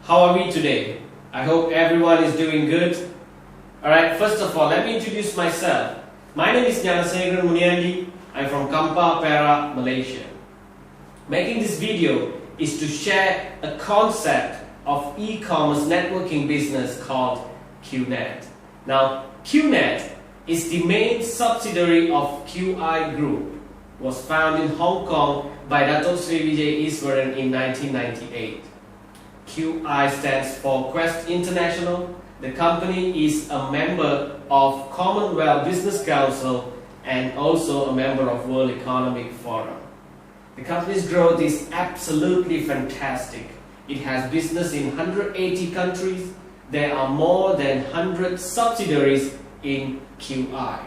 How are we today? I hope everyone is doing good. Alright, first of all, let me introduce myself. My name is Gnanasegaran Muniandi. I'm from Kampar, Perak, Malaysia. Making this video is to share a concept of e-commerce networking business called QNET. Now, QNET is the main subsidiary of QI Group. Was found in Hong Kong by Dato Sri Vijay Iswaran in 1998. QI stands for Quest International. The company is a member of Commonwealth Business Council and also a member of World Economic Forum. The company's growth is absolutely fantastic. It has business in 180 countries. There are more than 100 subsidiaries in QI.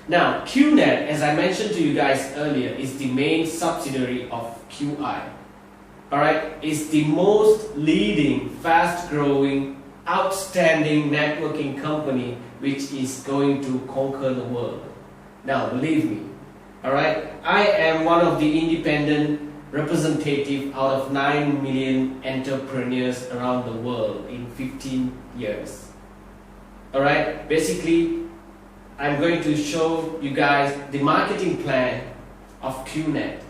Now, QNET, as I mentioned to you guys earlier, is the main subsidiary of QI. Alright, it's the most leading, fast-growing, outstanding networking company which is going to conquer the world. Now, believe me, alright, I am one of the independent representative out of 9 million entrepreneurs around the world in 15 years. Alright, basically, I'm going to show you guys the marketing plan of QNET.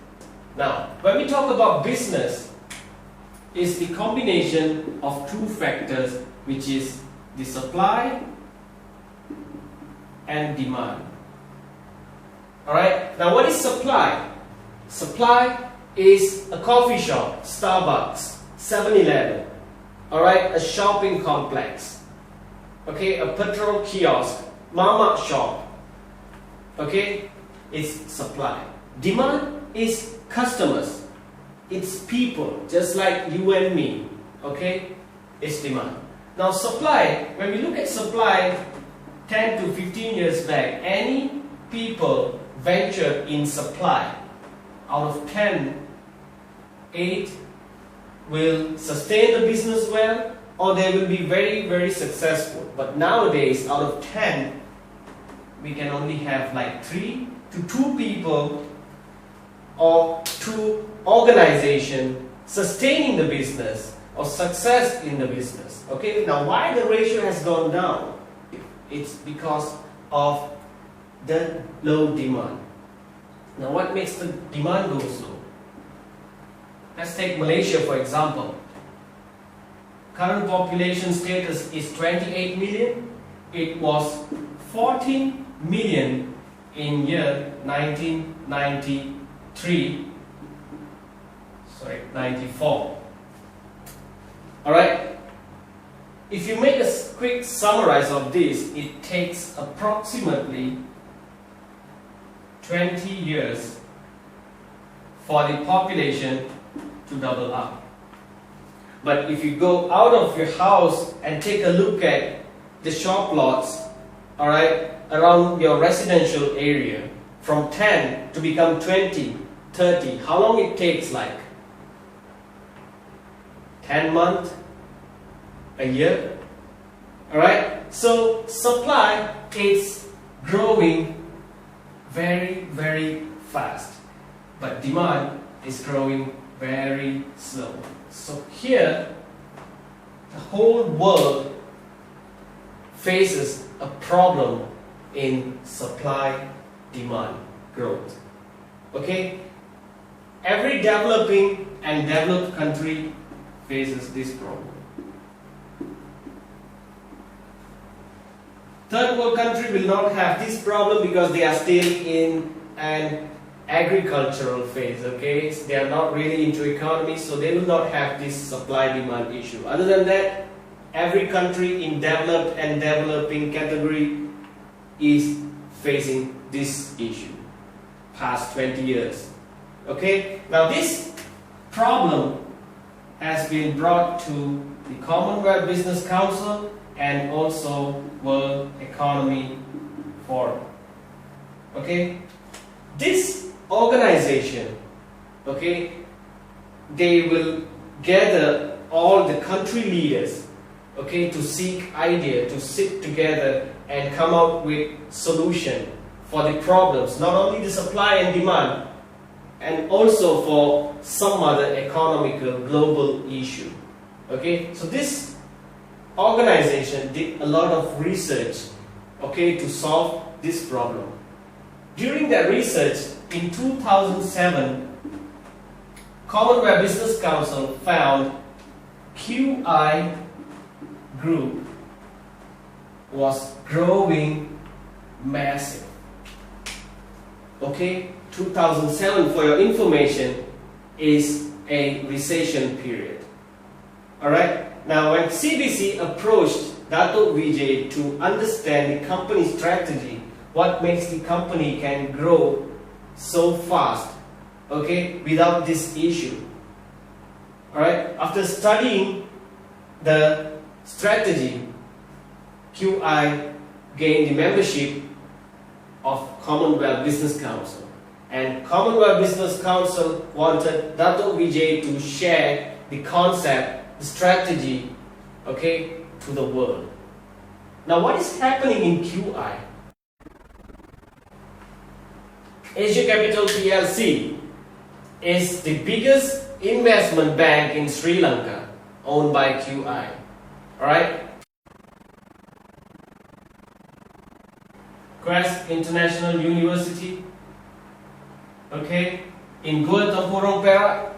Now, when we talk about business, it's the combination of two factors, which is the supply and demand. Alright, now what is supply? Supply is a coffee shop, Starbucks, 7-Eleven, alright, a shopping complex, okay, a petrol kiosk, mama shop, okay, it's supply. Demand is customers, it's people, just like you and me, okay, it's demand. Now supply, when we look at supply 10 to 15 years back, any people ventured in supply, out of 10, 8 will sustain the business well, or they will be very, very successful. But nowadays, out of 10, we can only have like 3 to 2 people or 2 organizations sustaining the business or success in the business. Okay, now why the ratio has gone down? It's because of the low demand. Now what makes the demand go slow? Let's take Malaysia for example. Current population status is 28 million. It was 14 million in year 94. Alright, if you make a quick summary of this, it takes approximately 20 years for the population to double up. But if you go out of your house and take a look at the shop lots, alright, around your residential area, from 10 to become 20, 30, how long it takes, like 10 months, a year, alright? So supply is growing very, very fast, but demand is growing very slow. So here, the whole world faces a problem in supply-demand growth. Okay? Every developing and developed country faces this problem. Third world country will not have this problem because they are still in an agricultural phase, okay? They are not really into economy, so they will not have this supply-demand issue. Other than that, every country in developed and developing category is facing this issue past 20 years. Okay? Now this problem has been brought to the Commonwealth Business Council and also World Economic Forum. Okay? This organization, okay, they will gather all the country leaders, okay, to seek idea, to sit together and come out with solution for the problems, not only the supply and demand, and also for some other economical global issue. Okay, so this organization did a lot of research, okay, to solve this problem. During that research in 2007, Commonwealth Business Council found QI group was growing massive. Okay, 2007, for your information, is a recession period. Alright, now when CBC approached Datuk Vijay to understand the company's strategy, what makes the company can grow so fast, okay, without this issue. Alright, after studying the strategy, QI gained the membership of Commonwealth Business Council, and Commonwealth Business Council wanted Datuk Vijay to share the concept, the strategy, okay, to the world. Now what is happening in QI? Asia Capital PLC is the biggest investment bank in Sri Lanka, owned by QI. Alright? Quest International University, okay, in Gua Tempurung, Perak.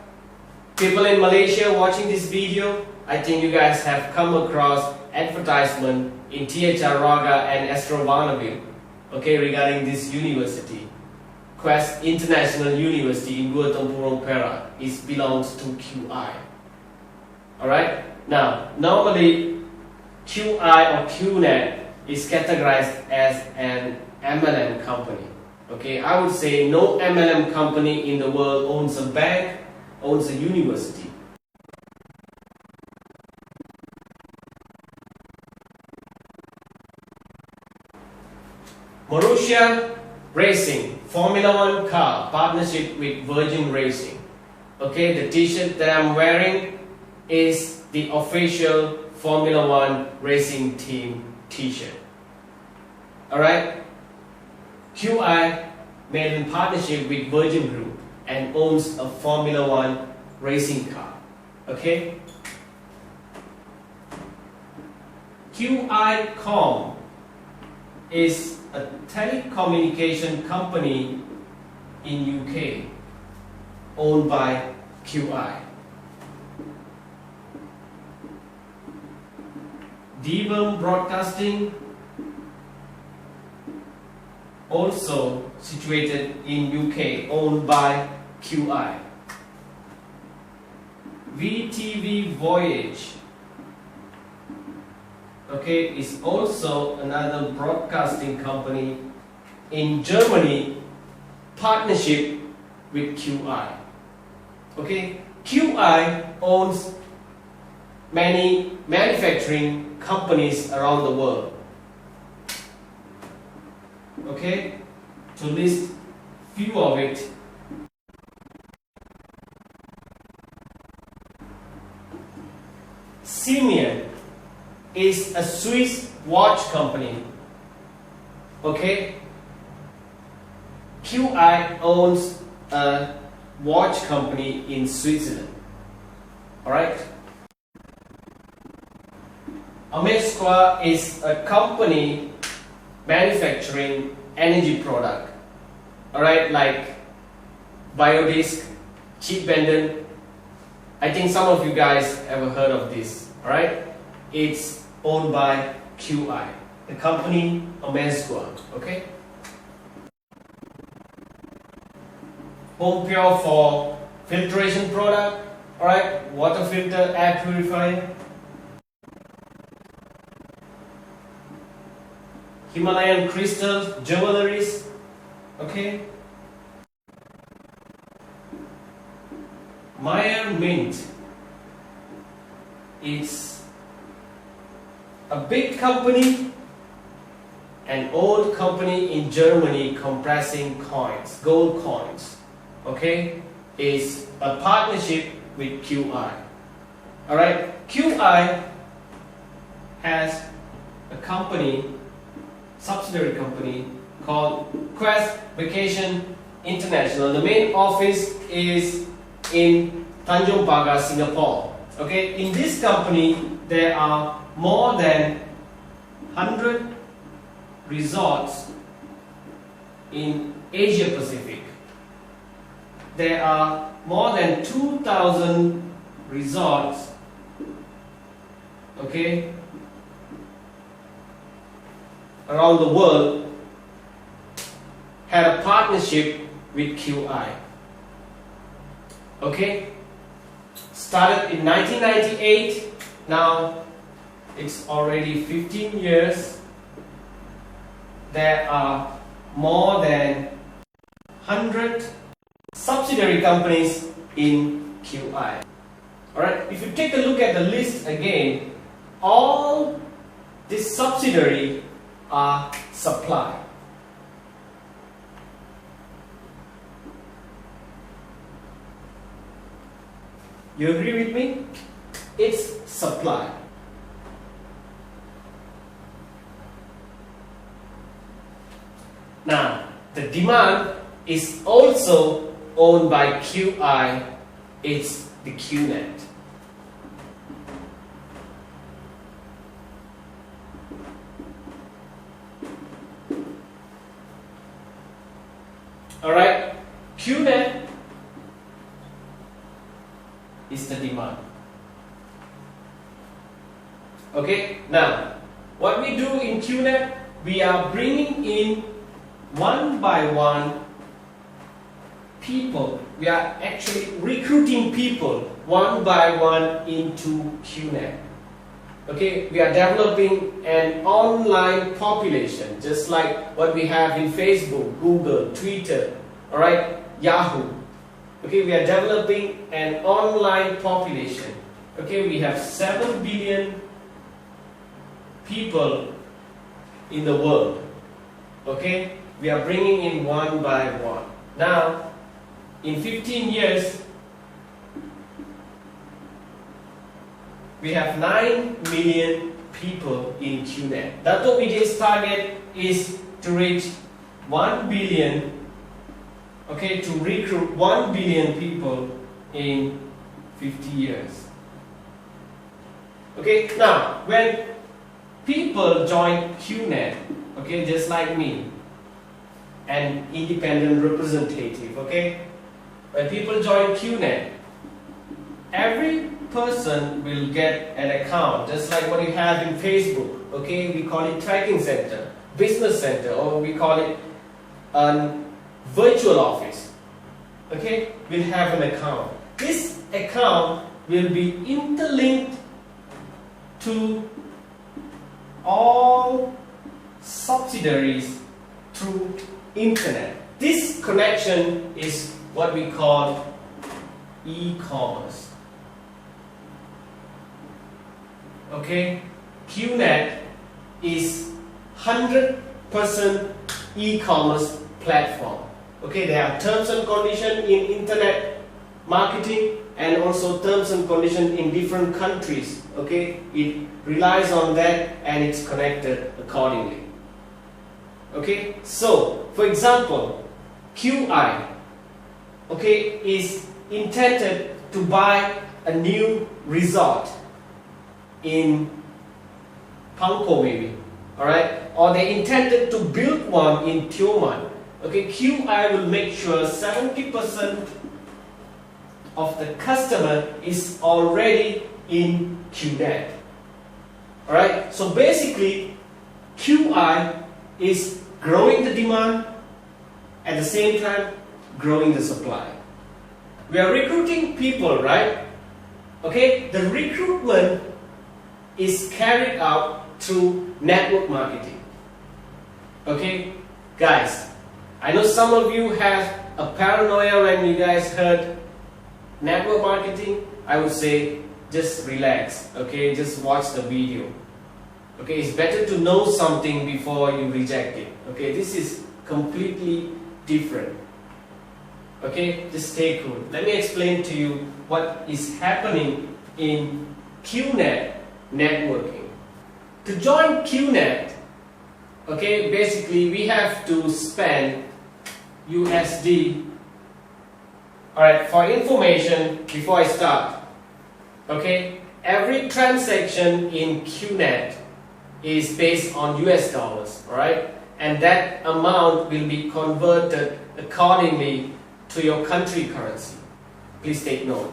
People in Malaysia watching this video, I think you guys have come across advertisement in THR Raga and Astro Varnaville, okay, regarding this university. Quest International University in Gua Tempurung, Perak, belongs to QI. Alright? Now, normally QI or QNET is categorized as an MLM company. Okay, I would say no MLM company in the world owns a bank, owns a university. Marussia Racing, Formula One car, partnership with Virgin Racing. Okay, the t-shirt that I'm wearing is the official Formula One racing team t-shirt. Alright, QI made in partnership with Virgin Group and owns a Formula One racing car. Okay, QI.com is a telecommunication company in UK owned by QI. Devon Broadcasting, also situated in UK, owned by QI. VTV Voyage, okay, is also another broadcasting company in Germany, partnership with QI. Okay, QI owns many manufacturing companies around the world. Okay, to list few of it. Siemens is a Swiss watch company. Okay, QI owns a watch company in Switzerland. Alright, Amesqua is a company manufacturing energy product. Alright, like biodisk, cheap bendon. I think some of you guys ever heard of this. Alright, it's owned by QI, the company Amesqua. Okay, Home Pure for filtration product. Alright, water filter, air purifier. Himalayan crystal jewelries. Okay, Meyer Mint is a big company, an old company in Germany compressing coins, gold coins. Okay, is a partnership with QI. Alright, QI has a company, subsidiary company called Quest Vacation International. The main office is in Tanjong Pagar, Singapore. Okay, in this company there are more than 100 resorts in Asia Pacific. There are more than 2,000 resorts, okay, around the world had a partnership with QI. Okay, started in 1998, now it's already 15 years. There are more than 100 subsidiary companies in QI. Alright, if you take a look at the list again, all these subsidiary are supply. You agree with me? It's supply. Now, the demand is also owned by QI. It's the QNET. Alright, QNET is the demand. Okay, now what we do in QNET, we are bringing in one by one people. We are actually recruiting people one by one into QNET. Okay, we are developing an online population, just like what we have in Facebook, Google, Twitter, alright, Yahoo. Okay, we are developing an online population. Okay, we have 7 billion people in the world. Okay, we are bringing in one by one. Now, in 15 years, we have 9 million people in QNET. Dr. Vijay's target is to reach 1 billion, okay, to recruit 1 billion people in 50 years. Okay, now when people join QNET, okay, just like me, an independent representative, okay, when people join QNET, every person will get an account, just like what you have in Facebook. Okay, we call it tracking center, business center, or we call it a virtual office. Okay, we'll have an account. This account will be interlinked to all subsidiaries through internet. This connection is what we call eCommerce. Okay, QNET is 100% e-commerce platform. Okay, there are terms and conditions in internet marketing and also terms and conditions in different countries. Okay, it relies on that and it's connected accordingly. Okay, so for example, QI, okay, is intended to buy a new resort in Pangko maybe, alright, or they intended to build one in Tioman. Okay, QI will make sure 70% of the customer is already in QNET. Alright, so basically QI is growing the demand, at the same time growing the supply. We are recruiting people, right? Okay, the recruitment is carried out through network marketing. Okay, guys, I know some of you have a paranoia when you guys heard network marketing. I would say just relax, okay, just watch the video. Okay, it's better to know something before you reject it. Okay, this is completely different. Okay, just stay cool. Let me explain to you what is happening in QNET networking. To join QNET, okay, basically we have to spend USD. Alright, for information, before I start, Okay, every transaction in QNET is based on US dollars, alright? And that amount will be converted accordingly to your country currency. Please take note.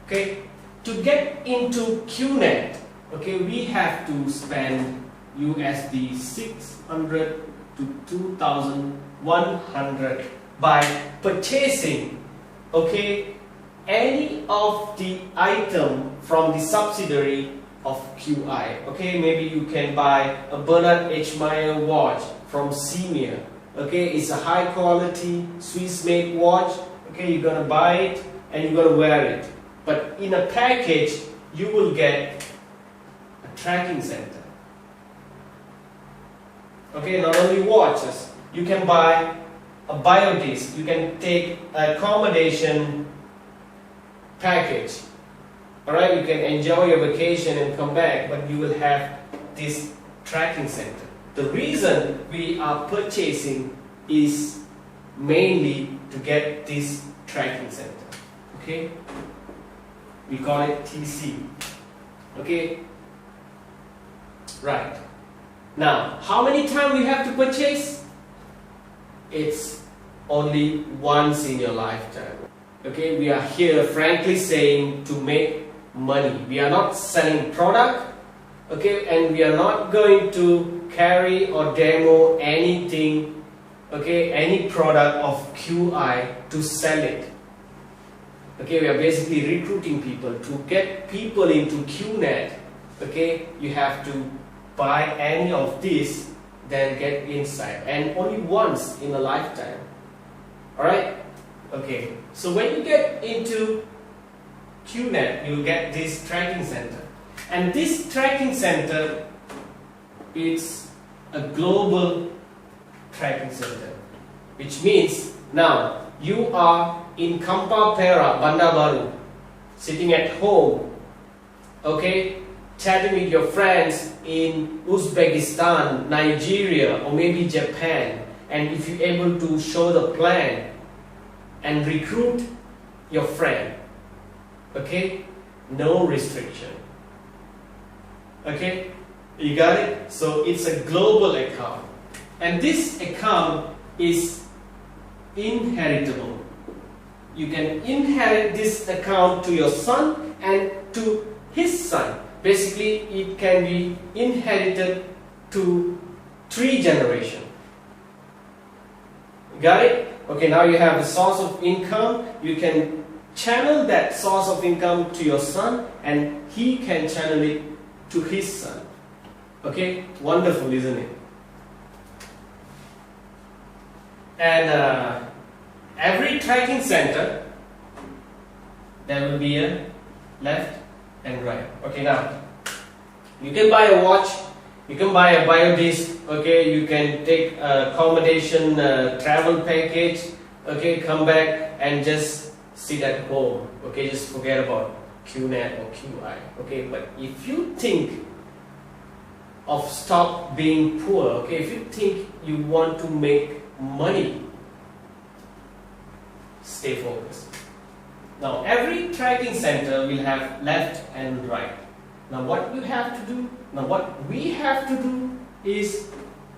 Okay, to get into QNET, okay, we have to spend USD 600 to 2,100 by purchasing, okay, any of the item from the subsidiary of QI. Okay, maybe you can buy a Bernard H. Meyer watch from Semir. Okay, it's a high quality Swiss made watch. Okay, you're gonna buy it and you're gonna wear it. But in a package, you will get a tracking center. Okay, not only watches, you can buy a biodisc, you can take an accommodation package. Alright, you can enjoy your vacation and come back, but you will have this tracking center. The reason we are purchasing is mainly to get this tracking center. Okay, we call it TC. Okay, right. Now, how many times we have to purchase? It's only once in your lifetime. Okay, we are here frankly saying to make money. We are not selling product. Okay, and we are not going to carry or demo anything, okay, any product of QI to sell it. Okay, we are basically recruiting people. To get people into QNET, okay, you have to buy any of this, then get inside, and only once in a lifetime. Alright? Okay, so when you get into QNET, you'll get this tracking center. And this tracking center is a global tracking center, which means now you are in Kampa Pera, Bandar Baru, sitting at home, okay, chatting with your friends in Uzbekistan, Nigeria, or maybe Japan, and if you're able to show the plan and recruit your friend, okay, no restriction. Okay, you got it? So it's a global account, and this account is inheritable. You can inherit this account to your son and to his son. Basically, it can be inherited to 3 generations. Got it? Okay, now you have a source of income. You can channel that source of income to your son, and he can channel it to his son. Okay, wonderful, isn't it? And every tracking center, there will be a left and right. Okay, now you can buy a watch, you can buy a biodisc, okay, you can take accommodation travel package, okay, come back and just sit at home, okay, just forget about QNET or QI, okay. But if you think of stop being poor, okay, if you think you want to make money, stay focused. Now every tracking center will have left and right. Now what you have to do, now what we have to do is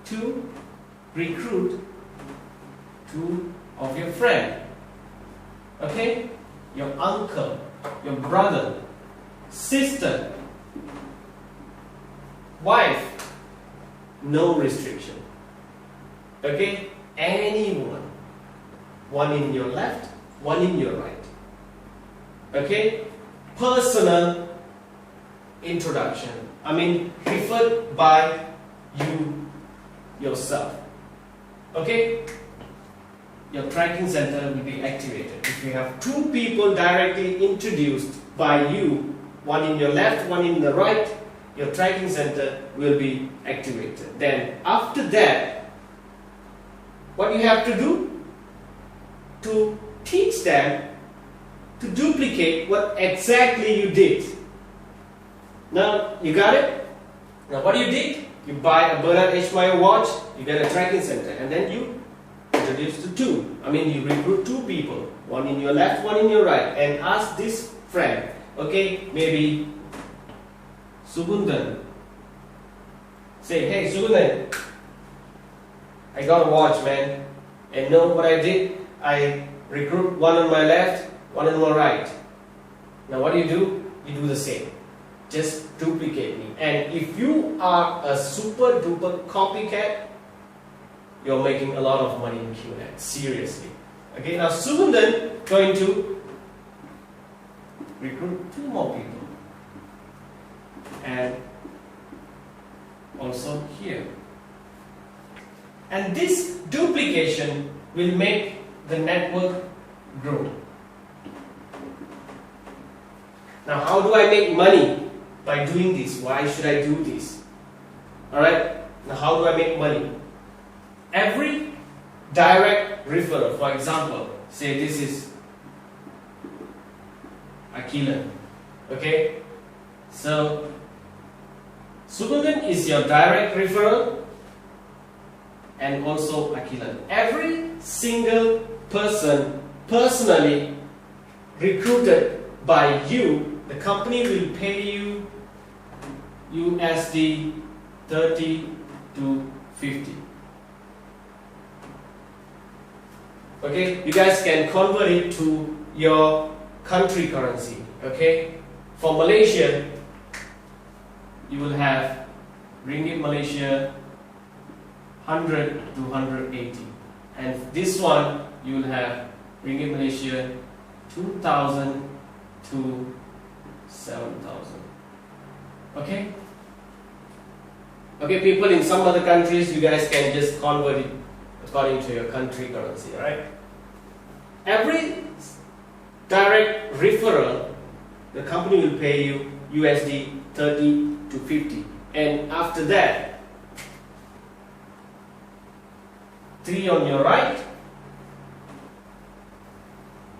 to recruit 2 of your friends. Okay, your uncle, your brother, sister, wife, no restriction. Okay, anyone, one in your left, one in your right. Okay, personal introduction. I mean, referred by you yourself. Okay, your tracking center will be activated. If you have 2 people directly introduced by you, one in your left, one in the right, your tracking center will be activated. Then after that, what you have to do? To teach them to duplicate what exactly you did. Now, you got it? Now what you did? You buy a Bernard H. Meyer watch, you get a tracking center, and then you introduce to 2. I mean, you recruit 2 people, one in your left, one in your right, and ask this friend, okay, maybe Sugundan. Say, hey Sugundan, I got a watch, man. And know what I did? I recruit one on my left, one on my right. Now what do? You do the same. Just duplicate me. And if you are a super duper copycat, you're making a lot of money in QNET. Seriously. Okay, now Sugundan going to recruit 2 more people. And also here. And this duplication will make the network grow. Now how do I make money by doing this? Why should I do this? Alright, now how do I make money? Every direct referral, for example, say this is Akilan. Okay, so Sugundan is your direct referral and also Akilan. Every single person personally recruited by you, the company will pay you USD 30 to 50. Okay, you guys can convert it to your country currency. Okay, for Malaysia, you will have Ringgit Malaysia 100 to 180, and this one you will have Ringgit Malaysia 2,000 to 7,000. Okay. Okay, people in some other countries, you guys can just convert it according to your country currency, alright? Every direct referral, the company will pay you USD 30 to 50. And after that, 3 on your right,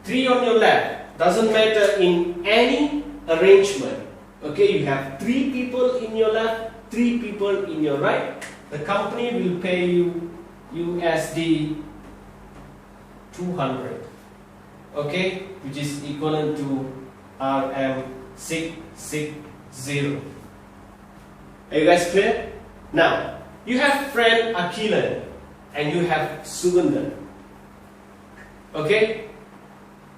3 on your left. Doesn't matter in any arrangement. Okay, you have 3 people in your left, 3 people in your right. The company will pay you USD 200, okay, which is equivalent to RM660. Are you guys clear? Now, you have friend Akilan and you have Sugundan. Okay?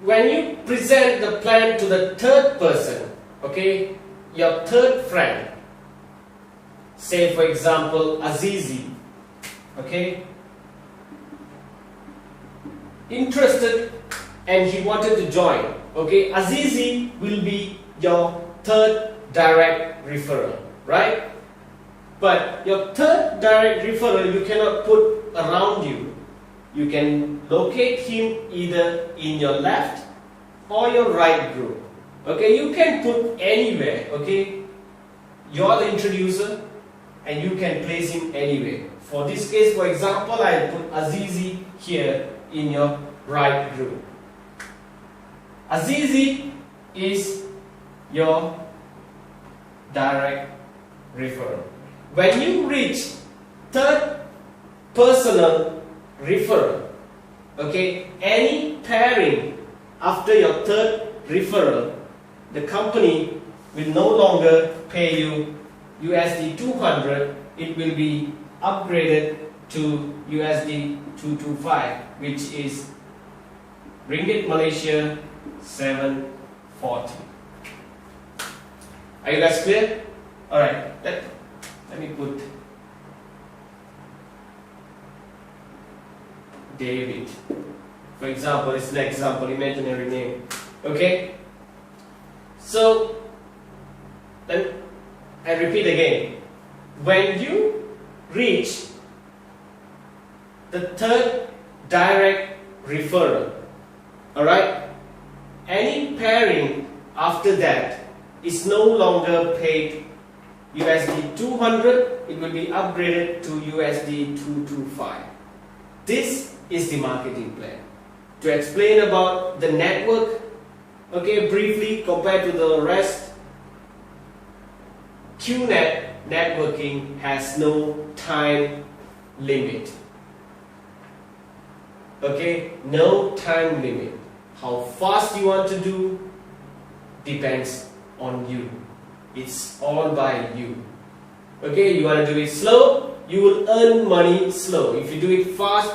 When you present the plan to the third person, okay, your third friend, say for example Azizi, okay, interested and he wanted to join, okay, Azizi will be your third direct referral, right? But your third direct referral you cannot put around you. You can locate him either in your left or your right group. Okay, you can put anywhere, okay? You're the introducer and you can place him anywhere. For this case, for example, I put Azizi here in your right group. Azizi is your direct referral. When you reach third personal referral, okay, any pairing after your third referral, the company will no longer pay you USD 200, it will be upgraded to USD 225, which is Ringgit Malaysia 740. Are you guys clear? Alright, let me put David. For example, it's an example, imaginary name. Okay? So, then I repeat again. When you reach the third direct referral, alright, any pairing after that is no longer paid USD 200, it will be upgraded to USD 225. This is the marketing plan. To explain about the network, okay, briefly compared to the rest, QNET networking has no time limit. Okay, no time limit. How fast you want to do depends on you. It's all by you. Okay, you want to do it slow, you will earn money slow. If you do it fast,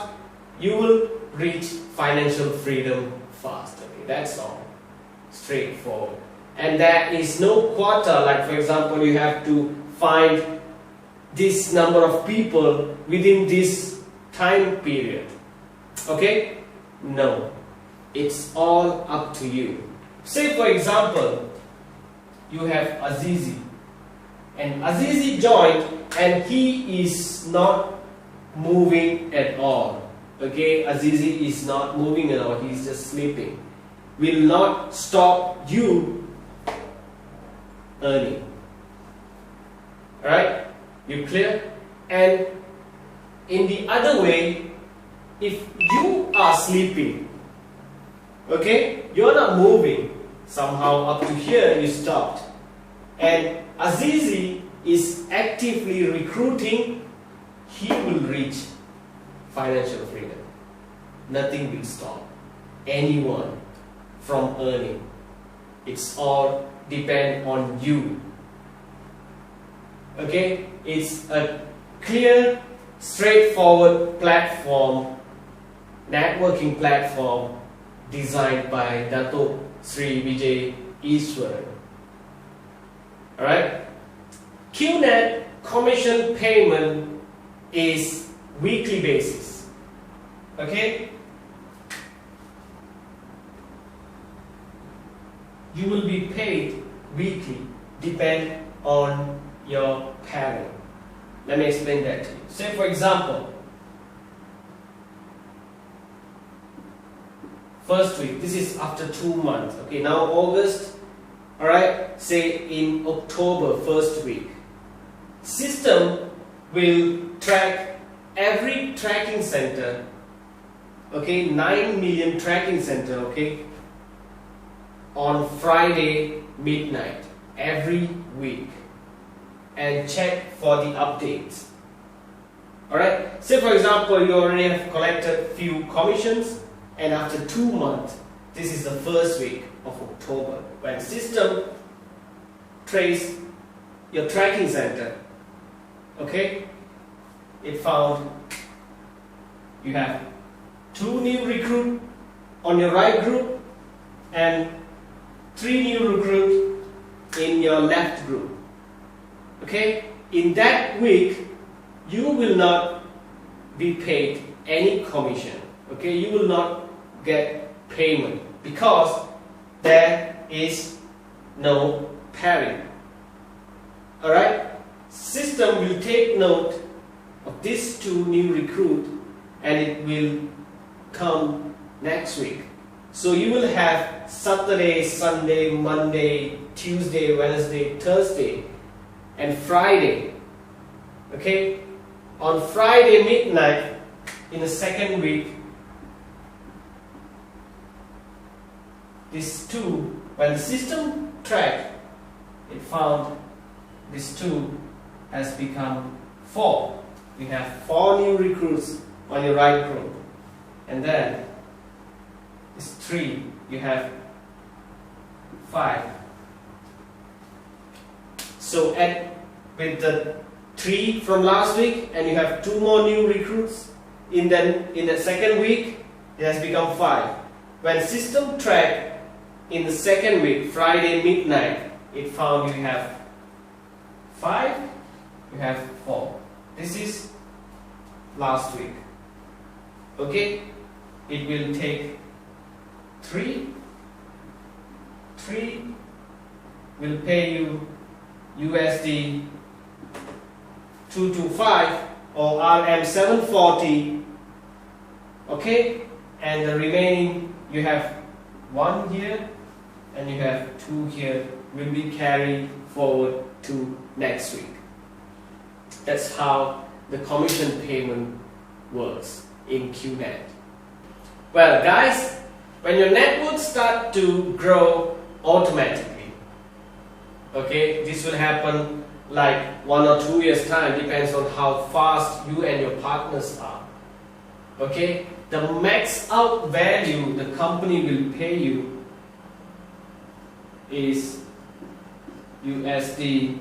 you will reach financial freedom fast. Okay, that's all. Straightforward. And there is no quota, like for example, you have to find this number of people within this time period. Okay? No. It's all up to you. Say for example, you have Azizi. And Azizi joined and he is not moving at all. Okay? Azizi is not moving at all. He is just sleeping. Will not stop you earning. Alright? You clear? And in the other way, if you are sleeping, okay, you are not moving, somehow up to here you stopped, and Azizi is actively recruiting, he will reach financial freedom. Nothing will stop anyone from earning. It's all depend on you. Okay, it's a clear, straightforward platform, networking platform designed by Dato Sri Vijay Easwaran. Alright, QNET commission payment is weekly basis. Okay, you will be paid weekly, depend on your parent. Let me explain that to you. Say for example, first week, this is after 2 months. Okay, now August, alright, say in October, first week. System will track every tracking center, okay, 9 million tracking center, okay, on Friday midnight every week and check for the updates. Alright, say for example you already have collected few commissions and after 2 months, this is the first week of October, when system trace your tracking center, okay, it found you have 2 new recruit on your right group and 3 new recruits in your left group. Okay, in that week you will not be paid any commission. Okay, you will not get payment because there is no pairing. Alright, system will take note of these 2 new recruits and it will come next week. So you will have Saturday, Sunday, Monday, Tuesday, Wednesday, Thursday and Friday. Okay, on Friday midnight in the second week, these 2, when the system tracked, it found this 2 has become 4. We have 4 new recruits on your right group, and then this 3, you have 5. So with the 3 from last week, and you have 2 more new recruits in the second week, it has become 5. When system tracked in the second week, Friday midnight, it found you have 5, you have 4. This is last week. Okay, it will take 3 will pay you USD 225 or RM 740. Okay, and the remaining you have 1 here and you have 2 here will be carried forward to next week. That's how the commission payment works in QNET. Well guys, when your network start to grow automatically, okay, this will happen like 1 or 2 years time, depends on how fast you and your partners are. Okay, the max out value the company will pay you is USD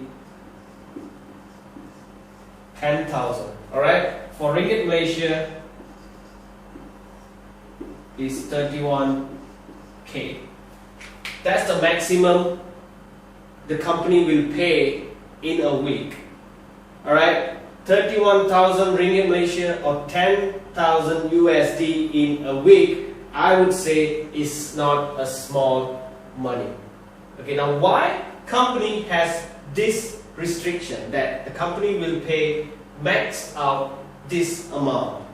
10,000. Alright, for Ringgit Malaysia is 31k. That's the maximum the company will pay in a week. Alright, 31,000 Ringgit Malaysia or 10,000 USD in a week, I would say is not a small money. Okay, now why company has this restriction that the company will pay max out this amount?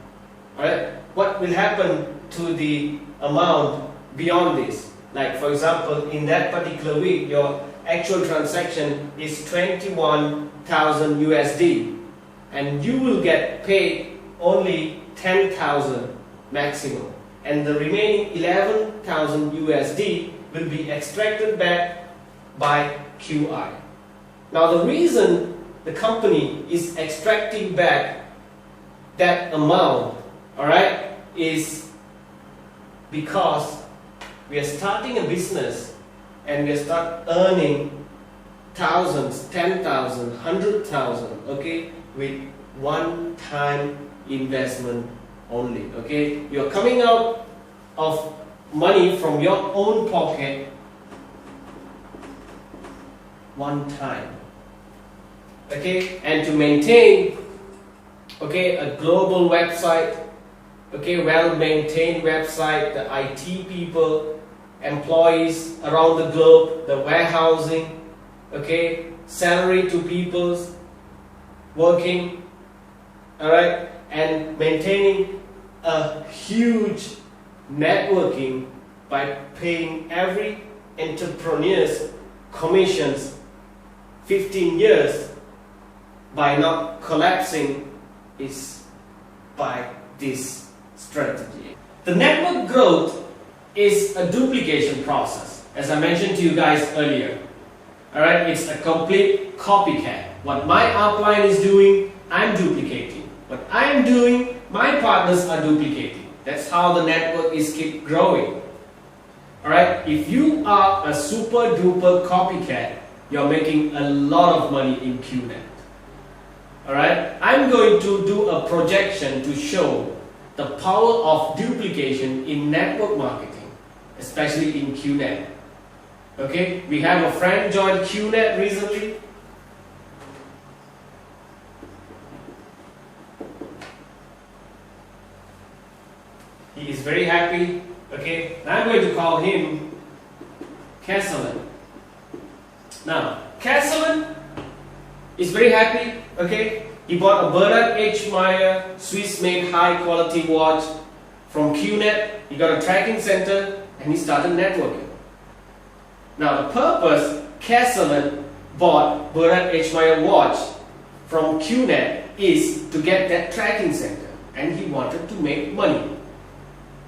Alright, what will happen to the amount beyond this? Like for example, in that particular week, your actual transaction is 21,000 USD and you will get paid only 10,000 maximum, and the remaining 11,000 USD will be extracted back by QI. Now the reason the company is extracting back that amount, alright, is because we are starting a business and we start earning thousands, 10,000, 100,000, okay, with one-time investment only, okay. You're coming out of money from your own pocket one time, okay, and to maintain, okay, a global website, okay, well-maintained website, the IT people, employees around the globe, the warehousing, okay, salary to people working, alright, and maintaining a huge networking by paying every entrepreneur's commissions 15 years by not collapsing is by this strategy. The network growth is a duplication process, as I mentioned to you guys earlier. Alright, it's a complete copycat. What my upline is doing, I'm duplicating. What I am doing, my partners are duplicating. That's how the network is keep growing. Alright, if you are a super duper copycat, you're making a lot of money in QNET. Alright, I'm going to do a projection to show the power of duplication in network marketing, especially in QNET. Okay, we have a friend joined QNET recently. He is very happy. Okay, I'm going to call him Kesselin. Now, Kesselin is very happy. Okay, he bought a Bernard H. Meyer Swiss-made high-quality watch from QNET. He got a tracking center and he started networking. Now, the purpose Kesselin bought Bernard H. Meyer watch from QNET is to get that tracking center, and he wanted to make money.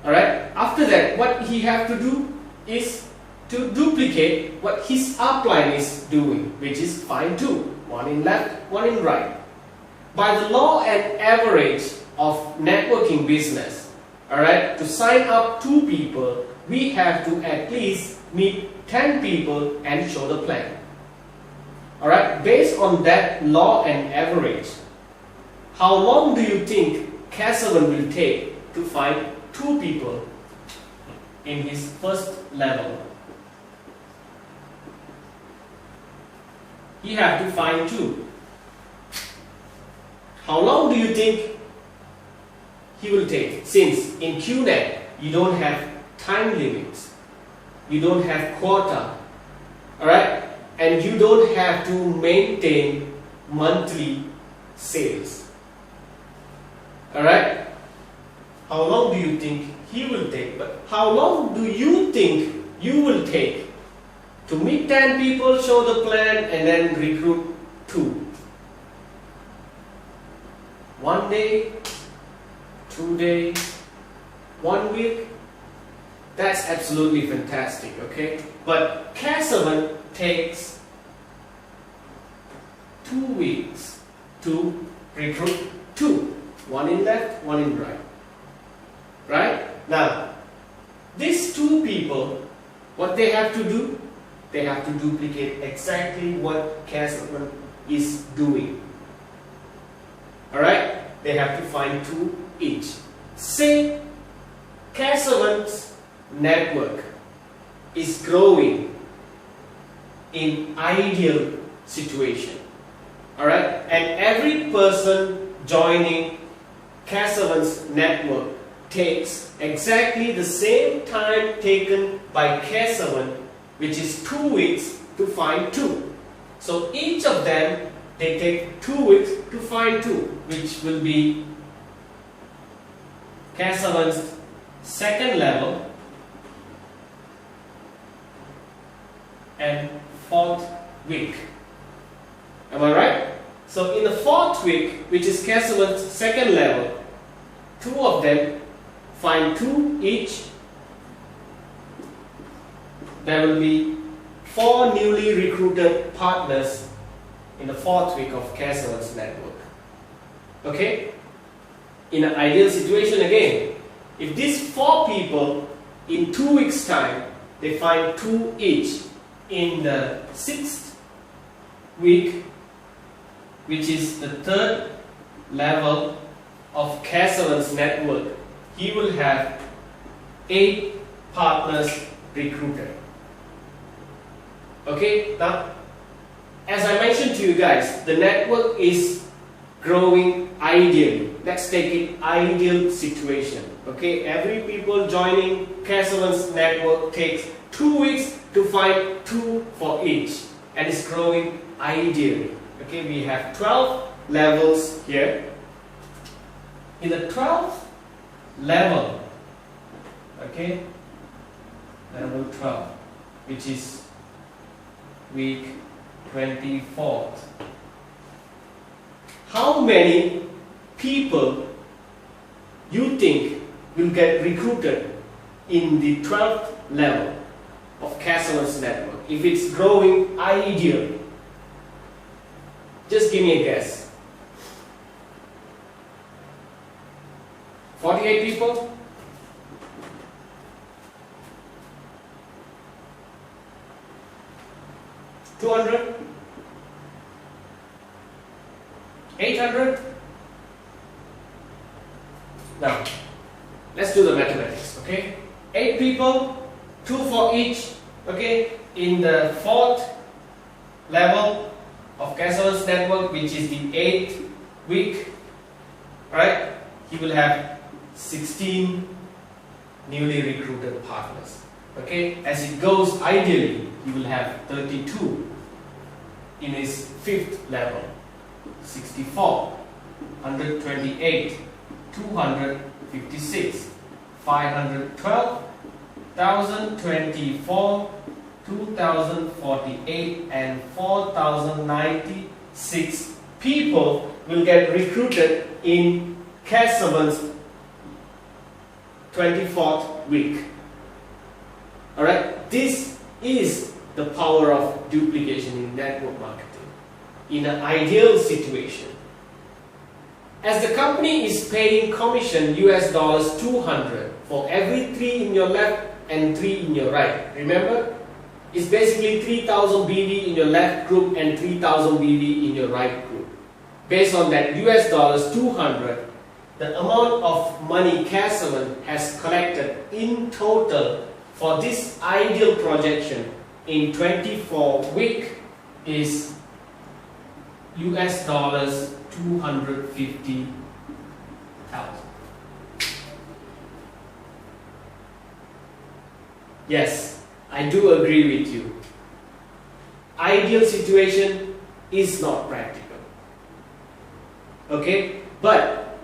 Alright, after that, what he have to do is to duplicate what his upline is doing, which is find two, one in left, one in right. By the law and average of networking business, alright, to sign up 2 people, we have to at least meet 10 people and show the plan. Alright, based on that law and average, how long do you think Kesselin will take to find 2 people in his first level? He have to find 2. How long do you think he will take? Since in QNET you don't have time limits, you don't have quota, alright, and you don't have to maintain monthly sales, alright. How long do you think he will take? But how long do you think you will take to meet 10 people, show the plan, and then recruit 2? 1 day, 2 days, 1 week? That's absolutely fantastic, okay? But Kesselin takes 2 weeks to recruit 2. 1 in left, 1 in right. Right? Now, these 2 people, what they have to do? they have to duplicate exactly what K7 is doing. Alright, they have to find 2 each. Say K7's network is growing in ideal situation. Alright, and every person joining K7's network takes exactly the same time taken by K7, which is 2 weeks to find 2. So each of them, they take 2 weeks to find 2, which will be K7's second level and 4th week. Am I right? So in the 4th week, which is K7's second level, 2 of them find 2 each. There will be 4 newly recruited partners in the 4th week of K7's network. Okay? In an ideal situation again, if these 4 people in 2 weeks time, they find 2 each in the 6th week, which is the 3rd level of K7's network, he will have 8 partners recruited. Okay, now as I mentioned to you guys, the network is growing ideally. Let's take it ideal situation. Okay, every people joining K7's network takes 2 weeks to find 2 for each, and it's growing ideally. Okay, we have 12 levels here. In the 12th level, okay, level 12, which is week 24th. How many people you think will get recruited in the 12th level of K7's network if it's growing ideally? Just give me a guess. 48 people? 200? 800? Now, let's do the mathematics, okay? 8 people, 2 for each, okay? In the 4th level of K7's network, which is the 8th week, right? He will have 16 newly recruited partners. Okay, as it goes ideally, he will have 32 in his 5th level, 64, 128, 256, 512, 1024, 2048 and 4096 people will get recruited in K7's 24th week. Alright, this is the power of duplication in network marketing in an ideal situation. As the company is paying commission $200 for every 3 in your left and 3 in your right. Remember? It's basically 3000 BV in your left group and 3000 BV in your right group. Based on that $200, the amount of money K7 has collected in total for this ideal projection in 24 weeks is $250,000. Yes, I do agree with you. Ideal situation is not practical. Okay, but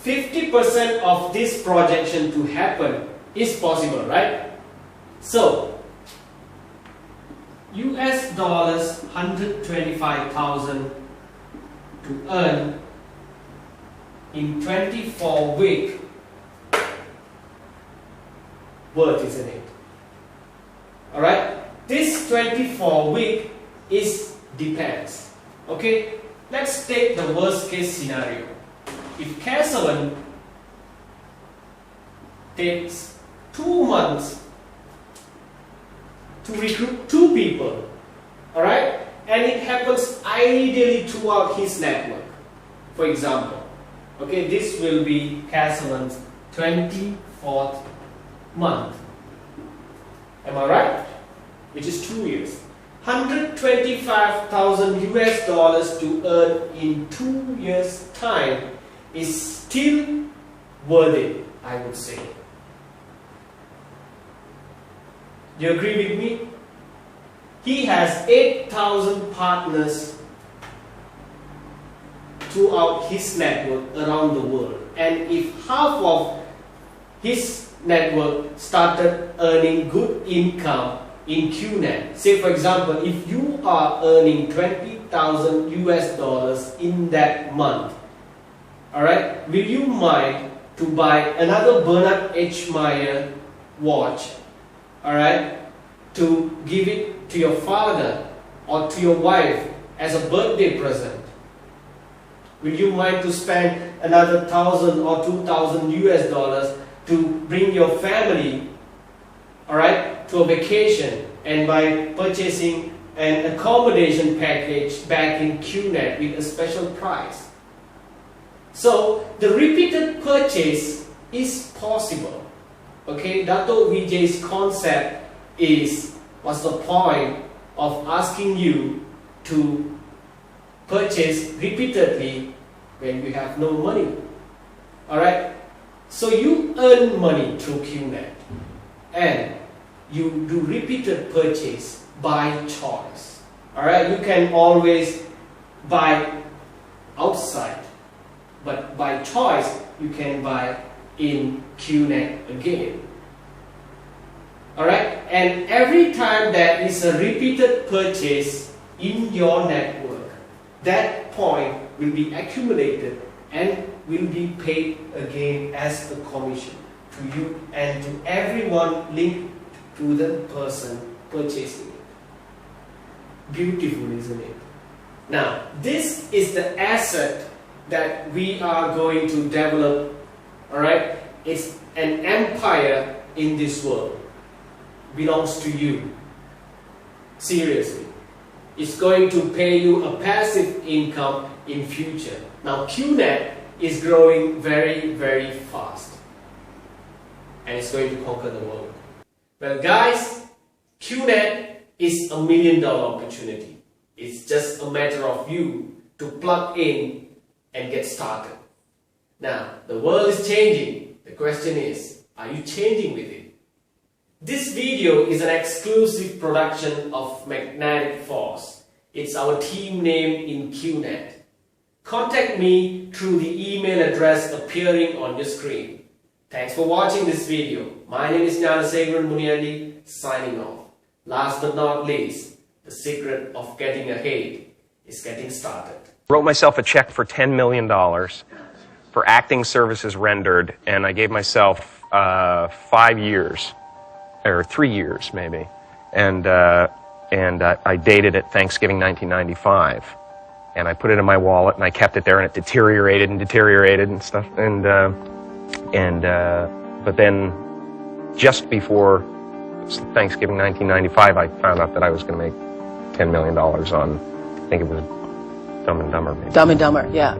50% of this projection to happen is possible, right? So, $125,000 to earn in 24 weeks, worth, isn't it? Alright, this 24 week is depends. Okay, let's take the worst case scenario. If K7 takes 2 months to recruit 2 people. Alright? And it happens ideally throughout his network. For example, okay, this will be Castleman's 24th month. Am I right? Which is 2 years. $125,000 US to earn in 2 years' time is still worth it, I would say. Do you agree with me? He has 8,000 partners throughout his network around the world. And if half of his network started earning good income in QNET, say for example, if you are earning $20,000 US in that month, alright, will you mind to buy another Bernard H. Meyer watch, alright, to give it to your father or to your wife as a birthday present? Will you mind to spend another $1,000 or $2,000 US to bring your family, alright, to a vacation, and by purchasing an accommodation package back in QNET with a special price? So the repeated purchase is possible. Okay, Dato Vijay's concept is, what's the point of asking you to purchase repeatedly when you have no money? Alright, so you earn money through QNET and you do repeated purchase by choice. Alright, you can always buy outside, but by choice you can buy in QNET again. Alright, and every time there is a repeated purchase in your network, that point will be accumulated and will be paid again as a commission to you and to everyone linked to the person purchasing it. Beautiful, isn't it? Now, this is the asset that we are going to develop. Alright, it's an empire in this world. Belongs to you. Seriously. It's going to pay you a passive income in future. Now QNET is growing very, very fast. And it's going to conquer the world. Well guys, QNET is $1 million opportunity. It's just a matter of you to plug in and get started. Now, the world is changing. The question is, are you changing with it? This video is an exclusive production of maQNETic Force. It's our team name in QNET. Contact me through the email address appearing on your screen. Thanks for watching this video. My name is Gnanasegaran Muniandi, signing off. Last but not least, the secret of getting ahead is getting started. Wrote myself a check for $10 million for acting services rendered, and I gave myself 5 years, or 3 years maybe, and I dated it Thanksgiving 1995, and I put it in my wallet and I kept it there, and it deteriorated and stuff, but then just before Thanksgiving 1995, I found out that I was going to make $10 million on, I think it was Dumb and Dumber, maybe. Dumb and Dumber, yeah.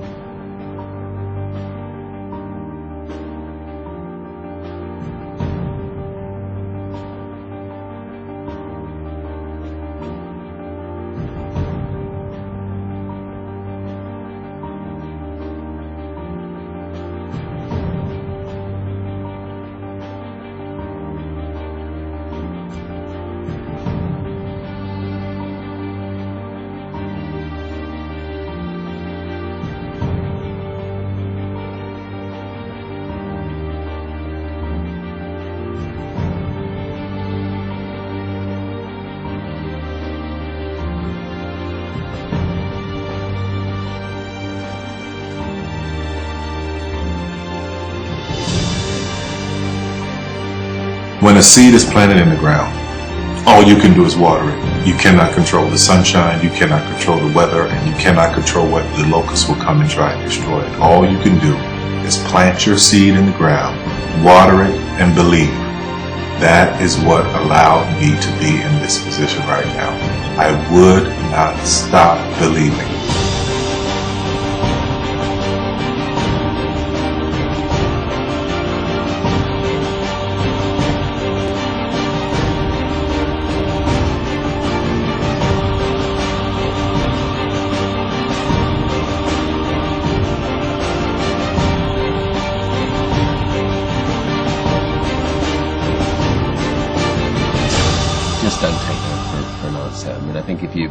When a seed is planted in the ground, all you can do is water it. You cannot control the sunshine, you cannot control the weather, and you cannot control what the locusts will come and try and destroy it. All you can do is plant your seed in the ground, water it, and believe. That is what allowed me to be in this position right now. I would not stop believing. Just don't take no for an answer. I mean, I think if you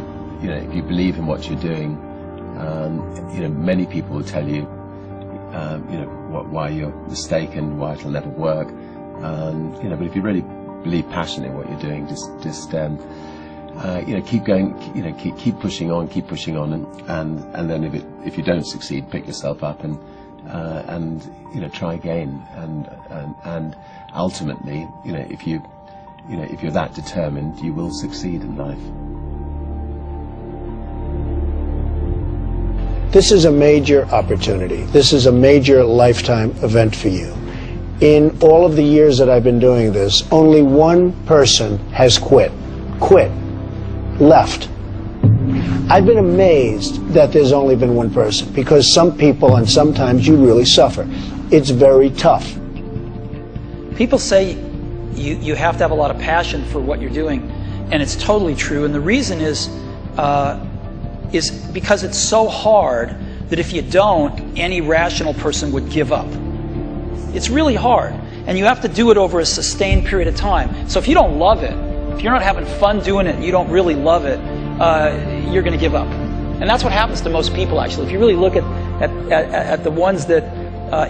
believe in what you're doing, many people will tell you, why you're mistaken, why it'll never work. But if you really believe passionately in what you're doing, just keep going, keep pushing on, and then if you don't succeed, pick yourself up and try again, and ultimately, if you're that determined, you will succeed in life. This is a major opportunity. This is a major lifetime event for you. In all of the years that I've been doing this, only one person has quit, left. I've been amazed that there's only been one person, because some people, and sometimes you really suffer. It's very tough. People say you have to have a lot of passion for what you're doing, and it's totally true. And the reason is because it's so hard that if you don't, any rational person would give up. It's really hard, and you have to do it over a sustained period of time. So if you don't love it, if you're not having fun doing it and you don't really love it, you're going to give up. And that's what happens to most people, actually. If you really look at the ones that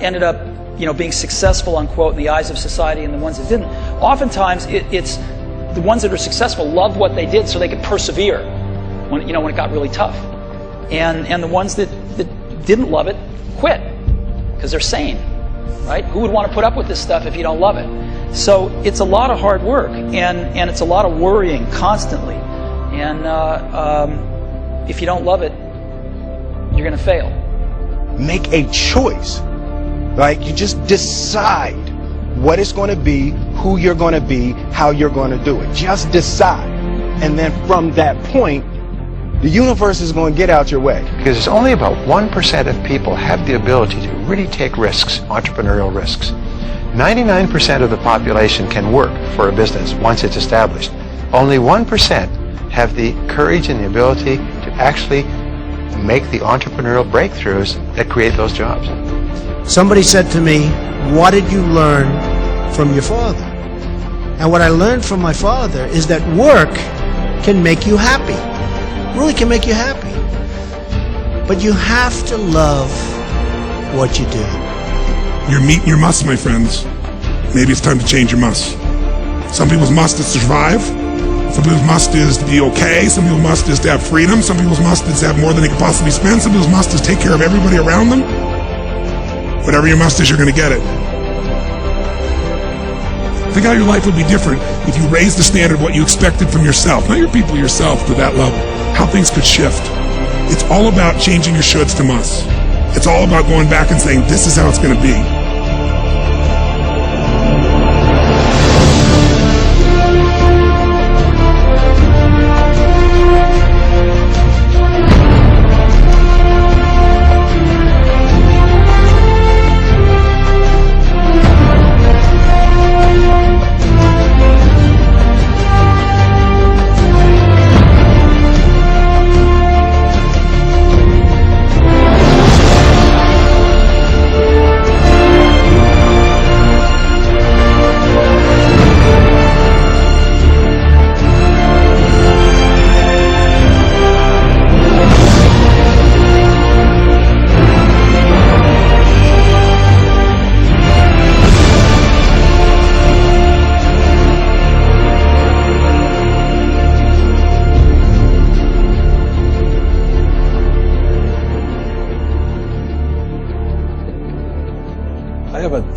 ended up being successful, unquote, in the eyes of society, and the ones that didn't, oftentimes it's the ones that are successful loved what they did so they could persevere when it got really tough. And the ones that didn't love it quit because they're sane, right? Who would want to put up with this stuff if you don't love it? So it's a lot of hard work, and it's a lot of worrying constantly. And if you don't love it, you're going to fail. Make a choice. Like, you just decide what it's going to be, who you're going to be, how you're going to do it. Just decide. And then from that point, the universe is going to get out your way. Because only about 1% of people have the ability to really take risks, entrepreneurial risks. 99% of the population can work for a business once it's established. Only 1% have the courage and the ability to actually make the entrepreneurial breakthroughs that create those jobs. Somebody said to me, what did you learn from your father? And what I learned from my father is that work can make you happy. Really can make you happy. But you have to love what you do. You're meeting your must, my friends. Maybe it's time to change your must. Some people's must is to survive. Some people's must is to be okay. Some people's must is to have freedom. Some people's must is to have more than they could possibly spend. Some people's must is to take care of everybody around them. Whatever your must is, you're going to get it. Think how your life would be different if you raised the standard of what you expected from yourself, not your people, yourself, to that level. How things could shift. It's all about changing your shoulds to musts. It's all about going back and saying, this is how it's going to be.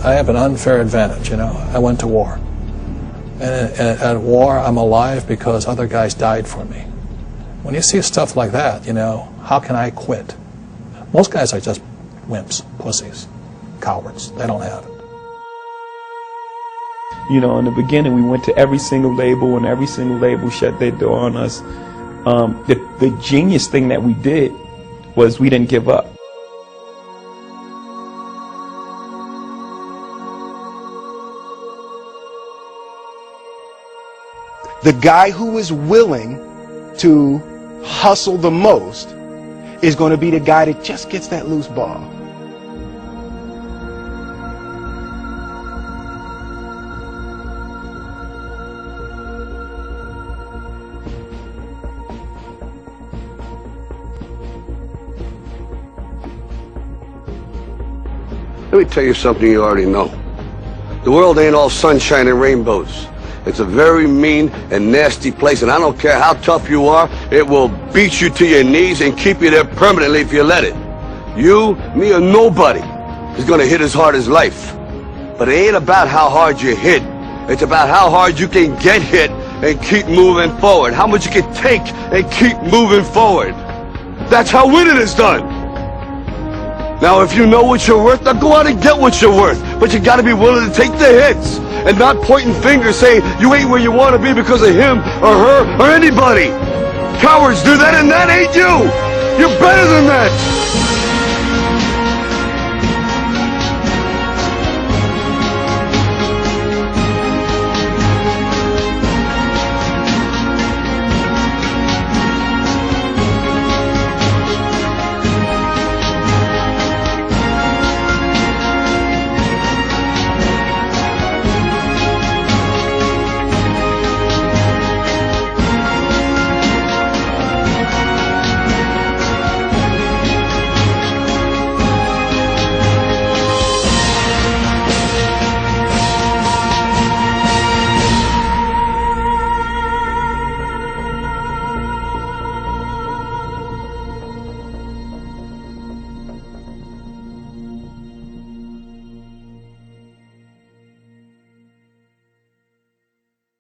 I have an unfair advantage, I went to war. And at war, I'm alive because other guys died for me. When you see stuff like that, how can I quit? Most guys are just wimps, pussies, cowards. They don't have it. You know, in the beginning, we went to every single label, and every single label shut their door on us. The genius thing that we did was we didn't give up. The guy who is willing to hustle the most is going to be the guy that just gets that loose ball. Let me tell you something you already know. The world ain't all sunshine and rainbows. It's a very mean and nasty place, and I don't care how tough you are, it will beat you to your knees and keep you there permanently if you let it. You, me, or nobody is gonna hit as hard as life. But it ain't about how hard you hit. It's about how hard you can get hit and keep moving forward. How much you can take and keep moving forward. That's how winning is done. Now, if you know what you're worth, now go out and get what you're worth. But you gotta be willing to take the hits and not pointing fingers saying you ain't where you want to be because of him or her or anybody. Cowards do that, and that ain't you. You're better than that.